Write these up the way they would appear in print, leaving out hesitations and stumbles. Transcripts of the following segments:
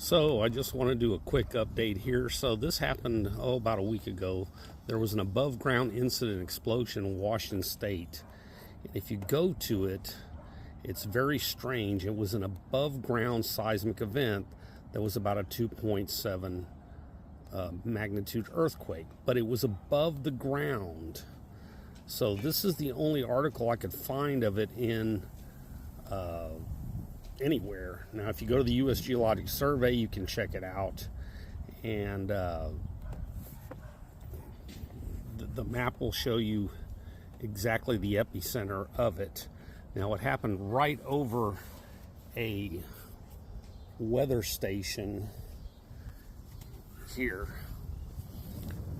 So I just want to do a quick update here. So this happened, about a week ago. There was an above ground incident explosion in Washington State. And if you go to it, it's very strange. It was an above ground seismic event that was about a 2.7 magnitude earthquake, but it was above the ground. So this is the only article I could find of it in anywhere. Now, if you go to the U.S. Geologic Survey, you can check it out, and the map will show you exactly the epicenter of it. Now, it happened right over a weather station here.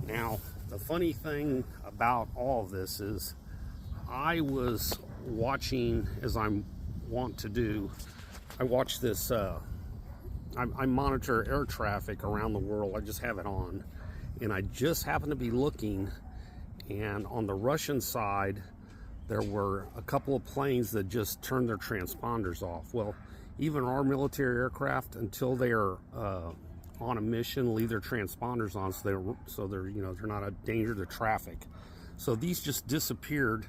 Now, the funny thing about all of this is I was watching, as I'm wont to do, I watch this, I monitor air traffic around the world. I just have it on, and I just happened to be looking, and on the Russian side there were a couple of planes that just turned their transponders off. Well, even our military aircraft, until they are on a mission, leave their transponders on, so they're they're not a danger to traffic. So these just disappeared,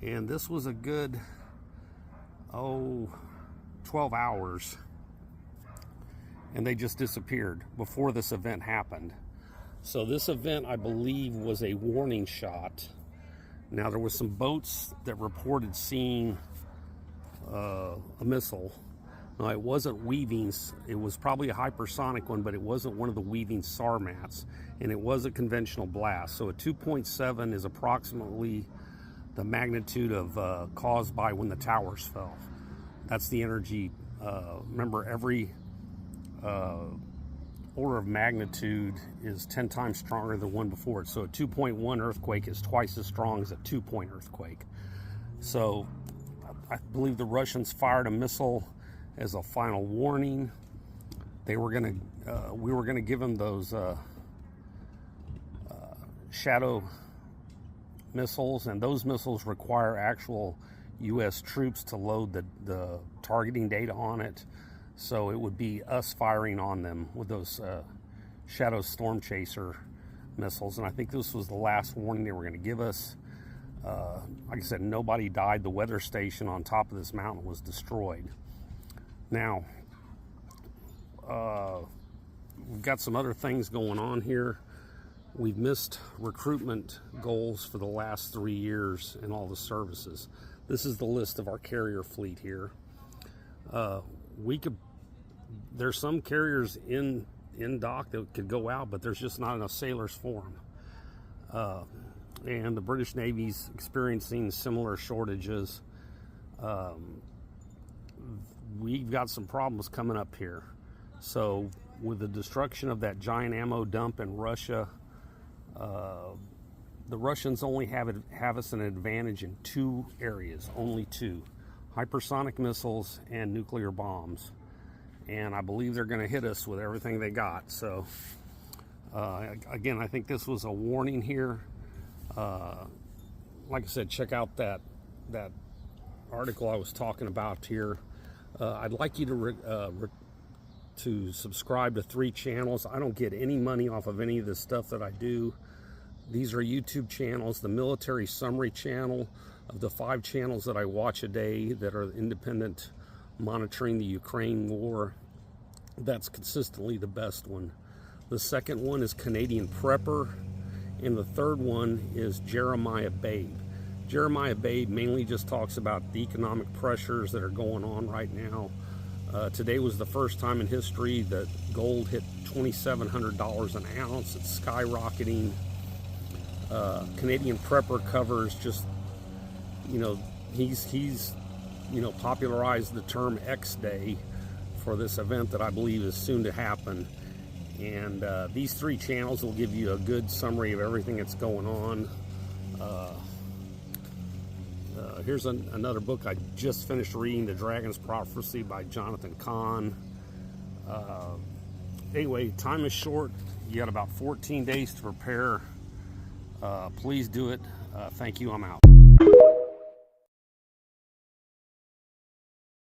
and this was a good 12 hours, and they just disappeared before this event happened. So this event, I believe, was a warning shot. Now, there was some boats that reported seeing a missile. Now, it wasn't weaving. It was probably a hypersonic one, but it wasn't one of the weaving Sarmats, and it was a conventional blast. So a 2.7 is approximately the magnitude of caused by when the towers fell. That's the energy. Remember, every order of magnitude is 10 times stronger than one before it. So a 2.1 earthquake is twice as strong as a 2-point earthquake. So I believe the Russians fired a missile as a final warning. We were gonna give them those shadow missiles, and those missiles require actual U.S. troops to load the targeting data on it. So it would be us firing on them with those Shadow Storm Chaser missiles. And I think this was the last warning they were going to give us. Like I said, nobody died. The weather station on top of this mountain was destroyed. Now, we've got some other things going on here. We've missed recruitment goals for the last 3 years in all the services. This is the list of our carrier fleet here. There's some carriers in dock that could go out, but there's just not enough sailors for them. And the British Navy's experiencing similar shortages. We've got some problems coming up here. So with the destruction of that giant ammo dump in Russia, the Russians only have us an advantage in 2 areas, only 2: hypersonic missiles and nuclear bombs. And I believe they're going to hit us with everything they got. So again, I think this was a warning here. Like I said, check out that article I was talking about here. I'd like you to subscribe to 3 channels. I don't get any money off of any of the stuff that I do. These are YouTube channels: the Military Summary channel. Of the 5 channels that I watch a day that are independent, monitoring the Ukraine war, that's consistently the best one. The second one is Canadian Prepper, and the third one is Jeremiah Babe. Jeremiah Babe mainly just talks about the economic pressures that are going on right now. Today was the first time in history that gold hit $2,700 an ounce. It's skyrocketing. Canadian Prepper covers just, he's popularized the term X Day for this event that I believe is soon to happen. And these 3 channels will give you a good summary of everything that's going on. Here's another book I just finished reading, The Dragon's Prophecy by Jonathan Cahn. Anyway, time is short. You got about 14 days to prepare. Please do it. Thank you. I'm out.